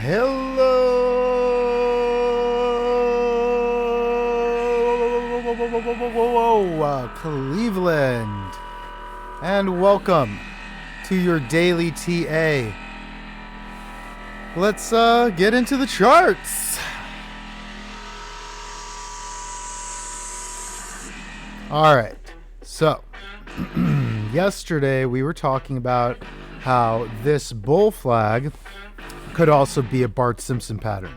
Hello, Cleveland, and welcome to your daily TA. Let's get into the charts. All right, so yesterday we were talking about how this bull flag could also be a Bart Simpson pattern.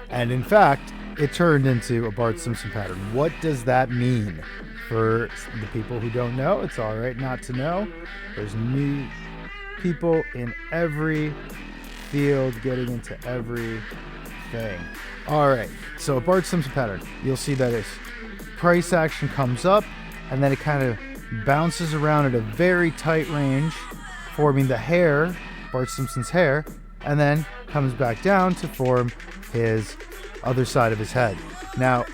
And in fact, it turned into a Bart Simpson pattern. What does that mean? For the people who don't know, it's all right not to know. There's new people in every field getting into everything. All right, so a Bart Simpson pattern. You'll see that its price action comes up, and then it kind of bounces around at a very tight range, forming the hair, Bart Simpson's hair, and then comes back down to form his other side of his head. Now,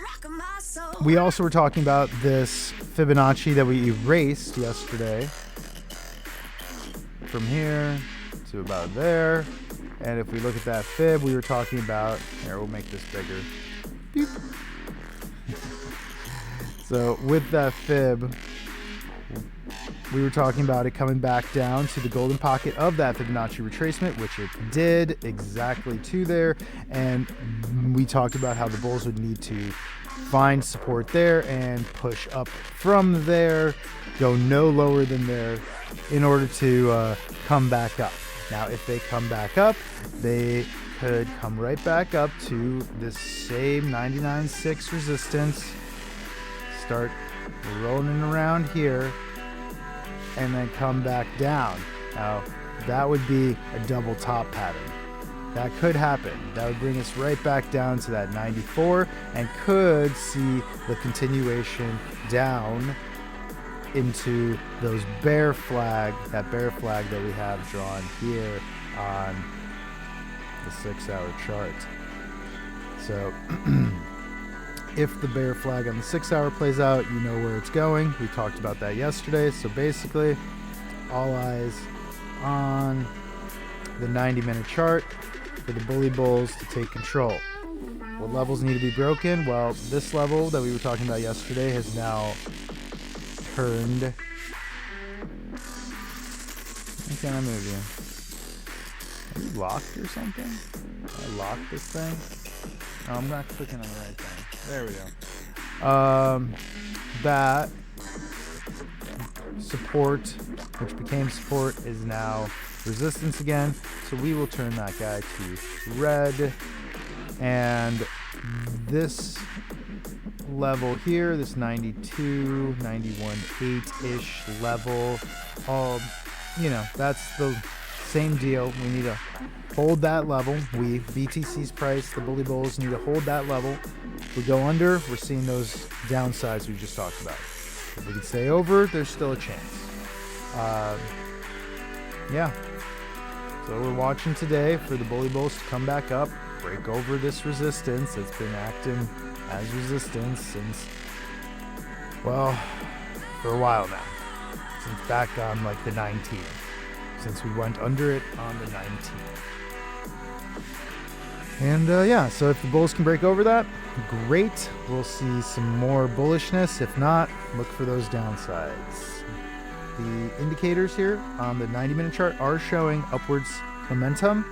we also were talking about this Fibonacci that we erased yesterday from here to about there. And if we look at that fib, we were talking about, here, we'll make this bigger. Beep. So with that fib, we were talking about it coming back down to the golden pocket of that Fibonacci retracement, which it did exactly to there. And we talked about how the bulls would need to find support there and push up from there, go no lower than there in order to come back up. Now, if they come back up, they could come right back up to this same 99.6 resistance, start rolling around here, and then come back down. Now, that would be a double top pattern. That could happen. That would bring us right back down to that 94 and could see the continuation down into those bear flag, that bear flag that we have drawn here on the 6-hour chart. So if the bear flag on the 6-hour plays out, you know where it's going. We talked about that yesterday. So basically, all eyes on the 90-minute chart for the bully bulls to take control. What levels need to be broken? Well, this level that we were talking about yesterday has now turned. Why can't I move you? Are you locked or something? I locked this thing? No, I'm not clicking on the right thing. There we go. That support, which became support, is now resistance again. So we will turn that guy to red. And this level here, this 92, 91, 8-ish level, that's the same deal. We need to hold that level. BTC's price, the bully bulls need to hold that level. If we go under, we're seeing those downsides we just talked about. If we can stay over, there's still a chance. So we're watching today for the bully bulls to come back up, break over this resistance that's been acting as resistance since, well, for a while now. Since back on like the 19th. Since we went under it on the 19th. And so if the bulls can break over that, great. We'll see some more bullishness. If not, look for those downsides. The indicators here on the 90-minute chart are showing upwards momentum.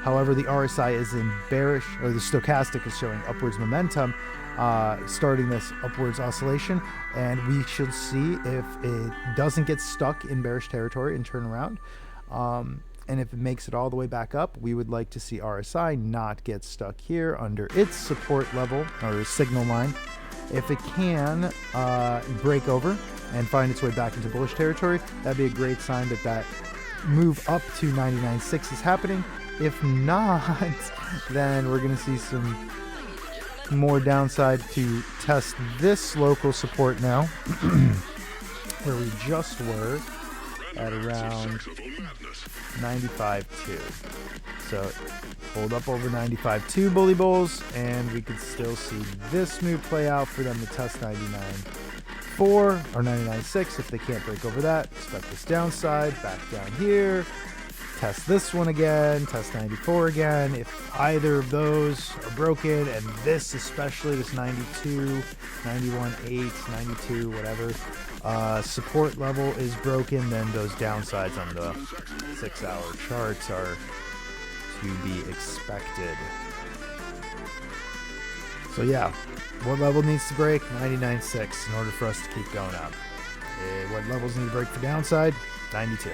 However, the RSI is in bearish, or the stochastic is showing upwards momentum, starting this upwards oscillation. And we should see if it doesn't get stuck in bearish territory and turn around. And if it makes it all the way back up, we would like to see RSI not get stuck here under its support level or signal line. If it can break over and find its way back into bullish territory, that'd be a great sign that that move up to 99.6 is happening. If not, then we're going to see some more downside to test this local support now, where we just were at around 95.2. So hold up over 95.2 bully bulls, and we could still see this move play out for them to test 99.4 or 99.6. If they can't break over that, expect this downside back down here test this one again, test 94 again. If either of those are broken, and this especially, this 92, 91.8, 92, whatever, support level is broken, then those downsides on the 6-hour charts are to be expected. So yeah, what level needs to break? 99.6 in order for us to keep going up. What levels need to break for downside? 92.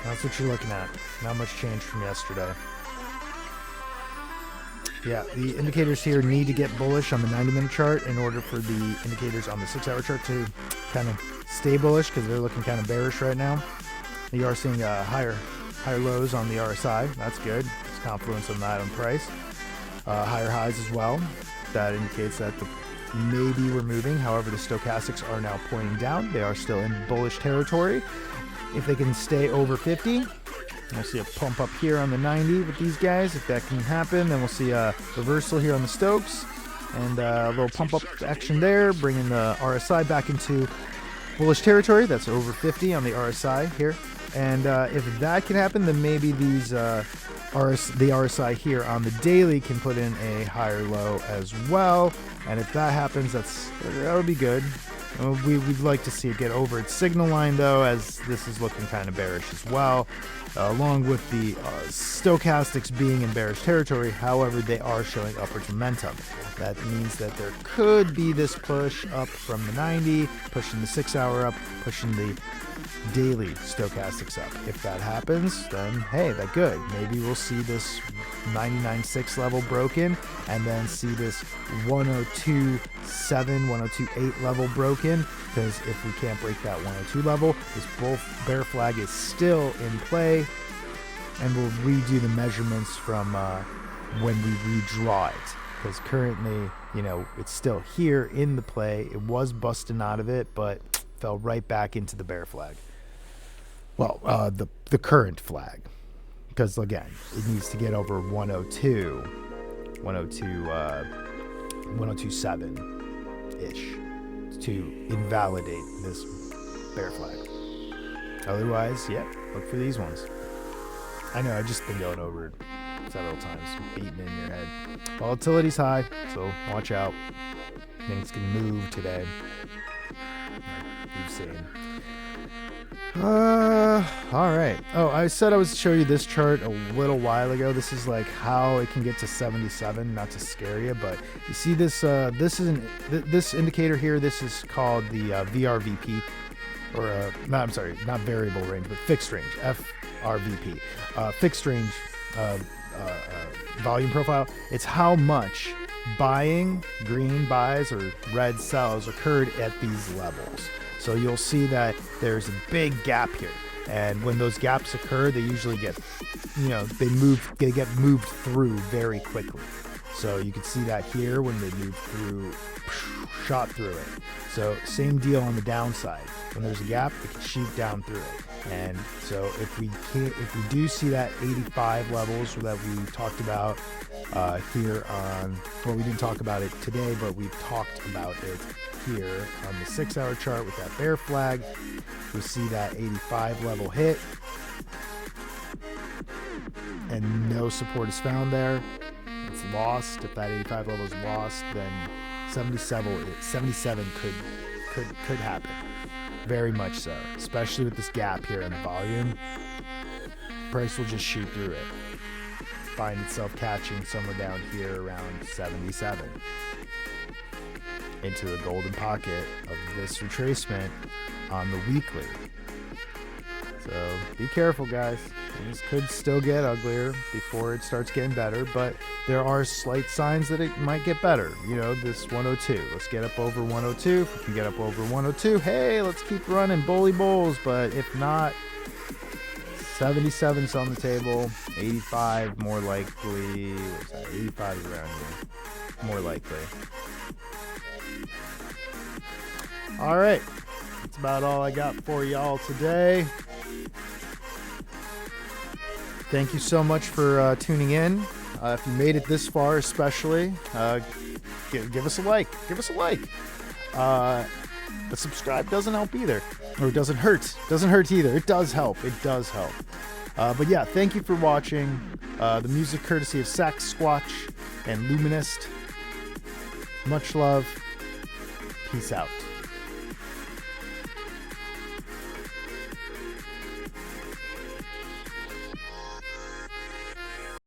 That's what you're looking at. Not much change from yesterday. Yeah, the indicators here need to get bullish on the 90-minute chart in order for the indicators on the 6-hour chart to kind of stay bullish, because they're looking kind of bearish right now. You are seeing higher lows on the RSI. That's good. There's confluence on that on price. Higher highs as well. That indicates that maybe we're moving. However, the stochastics are now pointing down. They are still in bullish territory. If they can stay over 50, we'll see a pump up here on the 90 with these guys. If that can happen, then we'll see a reversal here on the Stokes and a little pump up action there, bringing the RSI back into bullish territory. That's over 50 on the RSI here. And if that can happen, then maybe these the RSI here on the daily can put in a higher low as well. And if that happens, that would be good. We'd like to see it get over its signal line, though, as this is looking kind of bearish as well, along with the stochastics being in bearish territory. However, they are showing upwards momentum. That means that there could be this push up from the 90, pushing the 6-hour up, pushing the daily stochastics up. If that happens, then hey, that's good. Maybe we'll see this 99.6 level broken, and then see this 102.7, 102.8 level broken, because if we can't break that 102 level, this bear flag is still in play, and we'll redo the measurements from when we redraw it, because currently, you know, it's still here in the play. It was busting out of it, but fell right back into the bear flag. Well, the current flag, because again, it needs to get over 102.7 ish to invalidate this bear flag. Otherwise, yeah, look for these ones. I know, I've just been going over it several times, beating in your head. Volatility's high, so watch out. Things can move today. We've seen. All right. Oh, I said I would show you this chart a little while ago. This is like how it can get to 77. Not to scare you, but you see this. This indicator here. This is called the VRVP, or not variable range, but fixed range. FRVP, fixed range volume profile. It's how much buying, green buys or red sells, occurred at these levels. So you'll see that there's a big gap here, and when those gaps occur, they usually get, they get moved through very quickly. So you can see that here when they move through, shot through it. So same deal on the downside. When there's a gap, it can shoot down through it. And so if we do see that 85 levels that we talked about here on, well, we didn't talk about it today, but we've talked about it here on the 6-hour chart with that bear flag. We see that 85 level hit, and no support is found there. It's lost. If that 85 level is lost, then 77 could happen. Very much so, especially with this gap here in the volume. Price will just shoot through it, find itself catching somewhere down here around 77 into the golden pocket of this retracement on the weekly. So be careful, guys. Things could still get uglier before it starts getting better, but there are slight signs that it might get better. You know, this 102. Let's get up over 102. If we can get up over 102, hey, let's keep running bully bulls. But if not, 77's on the table. 85 more likely. What's that? 85 is around here. More likely. All right. That's about all I got for y'all today. Thank you so much for tuning in. If you made it this far, especially, give us a like. Give us a like. But subscribe doesn't help either, or it doesn't hurt. Doesn't hurt either. It does help. It does help. But yeah, thank you for watching. The music courtesy of Saxsquatch and Luminyst. Much love. Peace out.